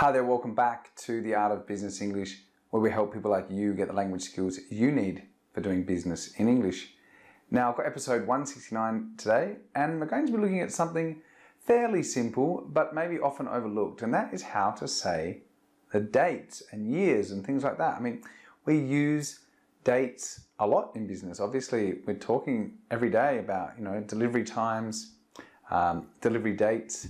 Hi there, welcome back to the Art of Business English, where we help people like you get the language skills you need for doing business in English. Now, I've got episode 169 today, and we're going to be looking at something fairly simple, but maybe often overlooked, and that is how to say the dates and years and things like that. I mean, we use dates a lot in business. Obviously, we're talking every day about, delivery times, delivery dates.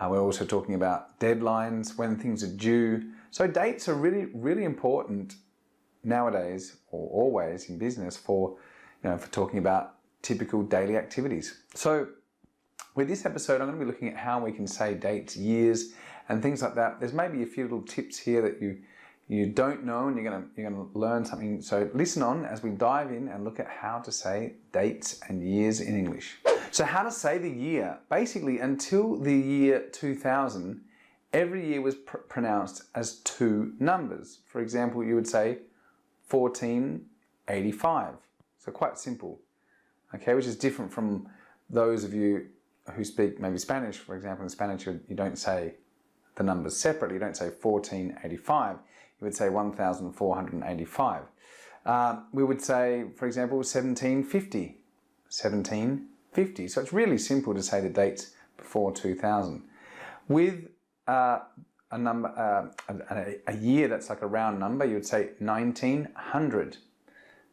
We're also talking about deadlines, when things are due. So dates are really, really important nowadays, or always in business, for talking about typical daily activities. So with this episode, I'm going to be looking at how we can say dates, years, and things like that. There's maybe a few little tips here that you don't know, and you're going to learn something. So listen on as we dive in and look at how to say dates and years in English. So how to say the year. Basically, until the year 2000, every year was pronounced as two numbers. For example, you would say 1485. So quite simple, okay, which is different from those of you who speak maybe Spanish. For example, in Spanish, you don't say the numbers separately. You don't say 1485. You would say 1485. We would say, for example, 1750. 1750. So it's really simple to say the dates before 2000. With a year that's like a round number, you would say 1900.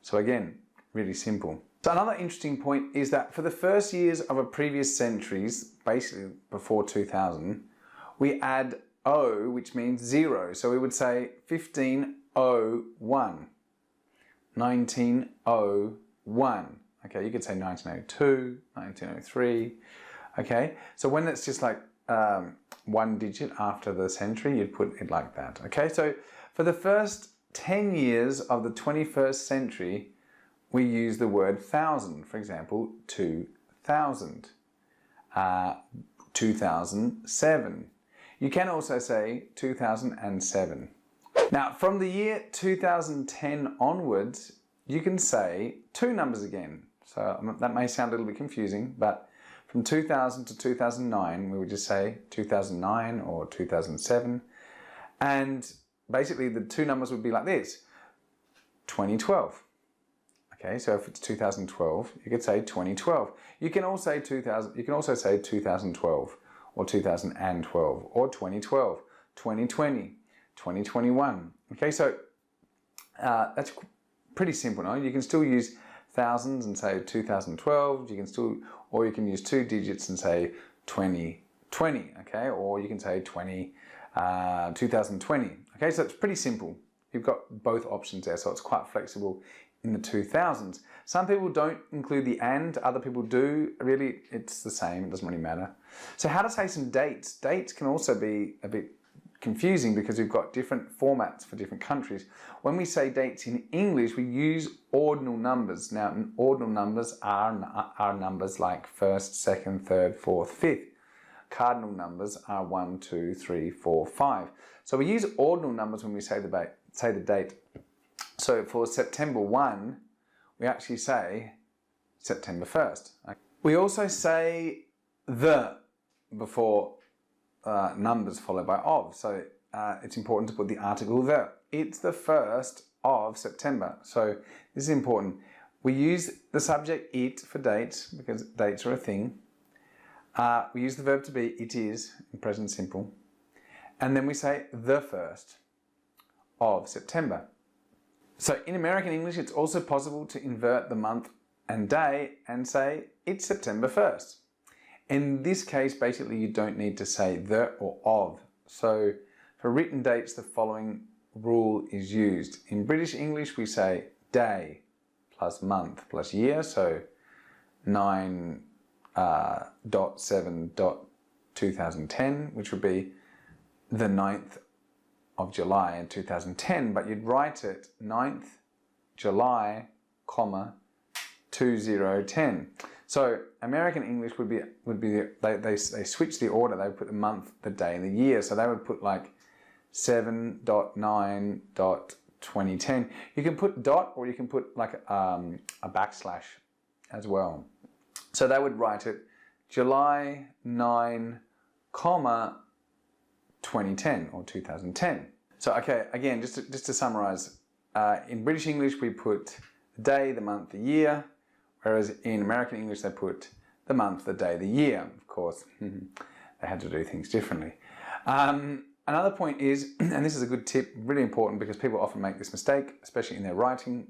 So again, really simple. So another interesting point is that for the first years of a previous centuries, basically before 2000, we add O, which means zero. So we would say 1501, 1901. Okay, you could say 1902, 1903. Okay, so when it's just like one digit after the century, you'd put it like that. Okay, so for the first 10 years of the 21st century, we use the word thousand. For example, 2000, 2007. You can also say 2007. Now, from the year 2010 onwards, you can say two numbers again. So that may sound a little bit confusing, but from 2000 to 2009, we would just say 2009 or 2007. And basically the two numbers would be like this: 2012. Okay, so if it's 2012, you could say 2012. You can also say 2012 or 2012 or 2012, 2020, 2021. Okay, so that's pretty simple, no? You can still use thousands and say 2012. Or you can use two digits and say 2020. Okay, or you can say 2020. Okay, so it's pretty simple. You've got both options there, so it's quite flexible in the 2000s. Some people don't include the and, other people do. Really, it's the same, it doesn't really matter. So how to say some dates. Dates can also be a bit confusing because we've got different formats for different countries. When we say dates in English, we use ordinal numbers. Now, ordinal numbers are numbers like first, second, third, fourth, fifth. Cardinal numbers are 1, 2, 3, 4, 5. So we use ordinal numbers when we say the date. So for September 1, we actually say September 1st. We also say the before numbers followed by of. So it's important to put the article the. It's the 1st of September. So this is important. We use the subject it for dates because dates are a thing. We use the verb to be, it is, in present simple. And then we say the 1st of September. So in American English, it's also possible to invert the month and day and say it's September 1st. In this case, basically, you don't need to say the or of. So for written dates, the following rule is used. In British English, we say day plus month plus year. So 9.7.2010, which would be the 9th of July in 2010, but you'd write it 9th July, 2010. So American English would be they switch the order. They would put the month, the day, and the year. So they would put like 7.9.2010. You can put dot, or you can put like a backslash as well. So they would write it July 9, 2010 or 2010. So, okay, again, just to summarize, in British English, we put the day, the month, the year, whereas in American English, they put the month, the day, the year. Of course, they had to do things differently. Another point is, and this is a good tip, really important because people often make this mistake, especially in their writing.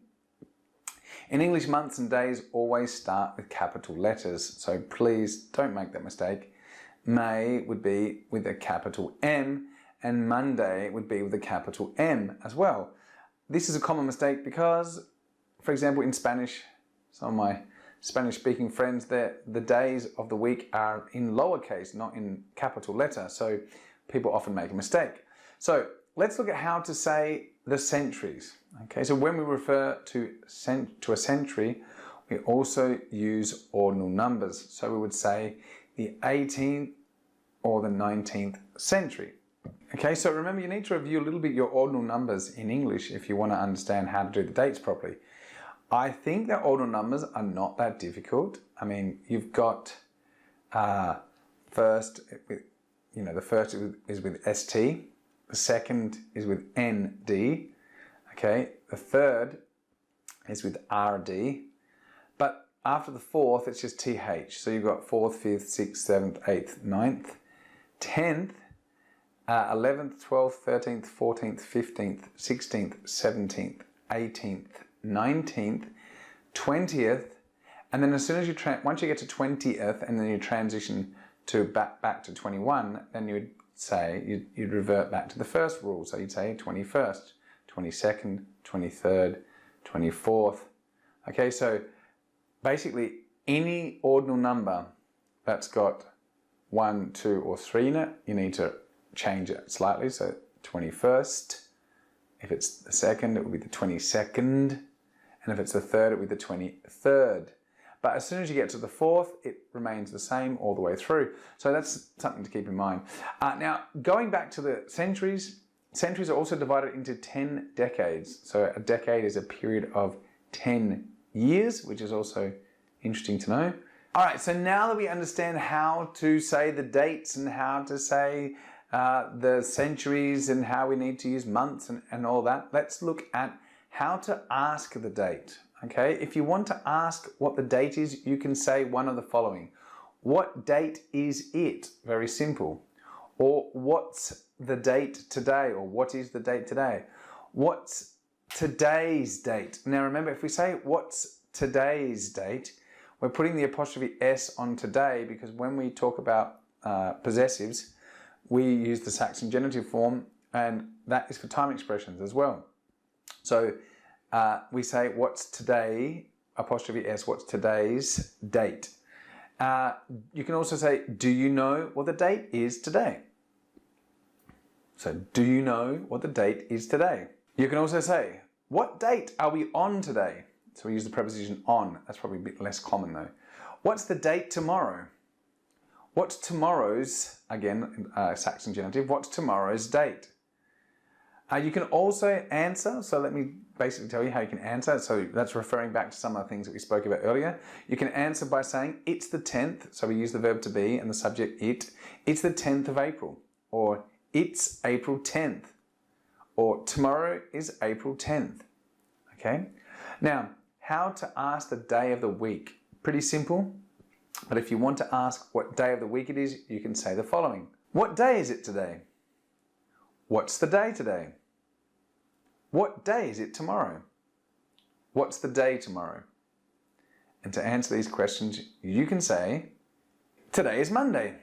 In English, months and days always start with capital letters, so please don't make that mistake. May would be with a capital M, and Monday would be with a capital M as well. This is a common mistake because, for example, in Spanish, some of my Spanish-speaking friends, the days of the week are in lowercase, not in capital letter, so people often make a mistake. So let's look at how to say the centuries. Okay, so when we refer to a century, we also use ordinal numbers. So we would say the 18th or the 19th century. Okay, so remember, you need to review a little bit your ordinal numbers in English if you want to understand how to do the dates properly. I think that ordinal numbers are not that difficult. I mean, you've got first, the first is with ST, the second is with ND, okay, the third is with RD, but after the fourth, it's just TH. So you've got 4th, 5th, 6th, 7th, 8th, 9th, 10th, 11th, 12th, 13th, 14th, 15th, 16th, 17th, 18th, 19th, 20th, and then as soon as you once you get to 20th and then you transition to back to 21, then you would say you'd revert back to the first rule. So you'd say 21st, 22nd, 23rd, 24th. Okay, so basically any ordinal number that's got 1, 2, or 3 in it, you need to change it slightly. So 21st. If it's the second, it will be the 22nd. And if it's the third, it will be the 23rd. But as soon as you get to the fourth, it remains the same all the way through. So that's something to keep in mind. Now, going back to the centuries, centuries are also divided into 10 decades. So a decade is a period of 10 years, which is also interesting to know. All right, so now that we understand how to say the dates and how to say the centuries and how we need to use months and all that, let's look at how to ask the date. Okay, if you want to ask what the date is, you can say one of the following. What date is it? Very simple. Or what's the date today? Or what is the date today? What's today's date? Now remember, if we say what's today's date, we're putting the apostrophe S on today because when we talk about possessives, we use the Saxon genitive form, and that is for time expressions as well. So we say, what's today, apostrophe S, what's today's date? You can also say, do you know what the date is today? So, do you know what the date is today? You can also say, what date are we on today? So we use the preposition on. That's probably a bit less common though. What's the date tomorrow? What's tomorrow's, again, Saxon genitive, what's tomorrow's date? You can also answer, so let me basically tell you how you can answer. So that's referring back to some of the things that we spoke about earlier. You can answer by saying, it's the 10th, so we use the verb to be and the subject it. It's the 10th of April, or it's April 10th, or tomorrow is April 10th, okay? Now, how to ask the day of the week? Pretty simple, but if you want to ask what day of the week it is, you can say the following. What day is it today? What's the day today? What day is it tomorrow? What's the day tomorrow? And to answer these questions, you can say, today is Monday.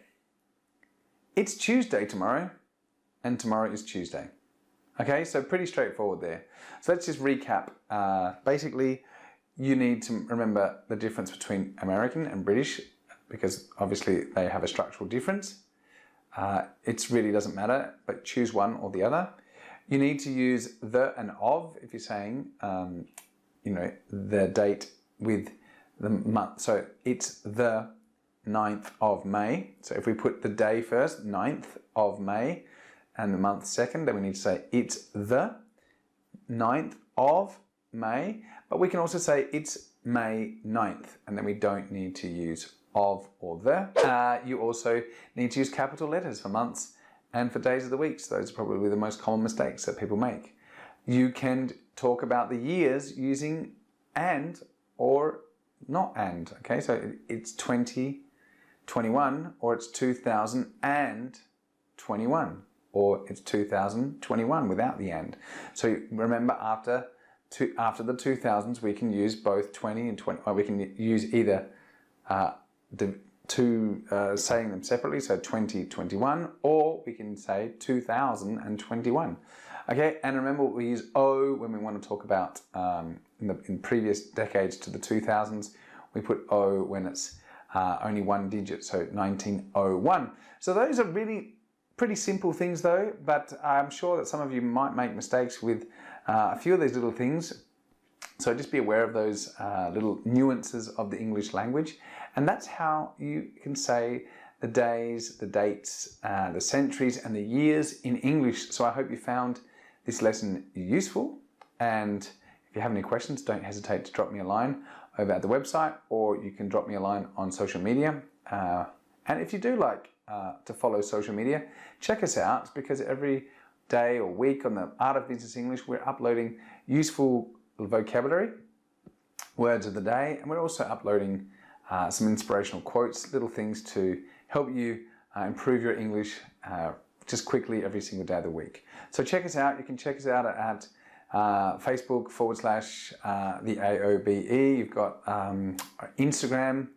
It's Tuesday tomorrow, and tomorrow is Tuesday. Okay, so pretty straightforward there. So let's just recap. Basically, you need to remember the difference between American and British, because obviously they have a structural difference. It really doesn't matter, but choose one or the other. You need to use the and of if you're saying, the date with the month. So it's the 9th of May. So if we put the day first, 9th of May, and the month second, then we need to say it's the 9th of May. But we can also say it's May 9th, and then we don't need to use of or the. You also need to use capital letters for months and for days of the week. So those are probably the most common mistakes that people make. You can talk about the years using and or not and. Okay, so it's 2021 or it's 2021 or it's 2021 without the and. So remember, after the 2000s, we can use both 20 and 20. Or we can use either saying them separately, so 2021, or we can say 2021. Okay, and remember we use O when we want to talk about in previous decades to the 2000s. We put O when it's only one digit, so 1901. So those are really pretty simple things though, but I'm sure that some of you might make mistakes with a few of these little things. So just be aware of those little nuances of the English language. And that's how you can say the days, the dates, the centuries and the years in English. So I hope you found this lesson useful. And if you have any questions, don't hesitate to drop me a line over at the website, or you can drop me a line on social media. And if you do like to follow social media, check us out, because every day or week on the Art of Business English, we're uploading useful vocabulary, words of the day, and we're also uploading some inspirational quotes, little things to help you improve your English just quickly every single day of the week. So check us out. You can check us out at Facebook / the AOBE. You've got Instagram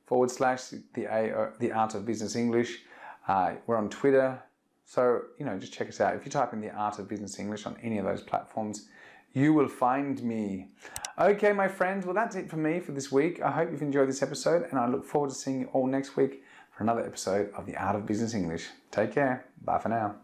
/ the Art of Business English. We're on Twitter. So, just check us out. If you type in the Art of Business English on any of those platforms, you will find me. Okay, my friends, well, that's it for me for this week. I hope you've enjoyed this episode, and I look forward to seeing you all next week for another episode of the Art of Business English. Take care. Bye for now.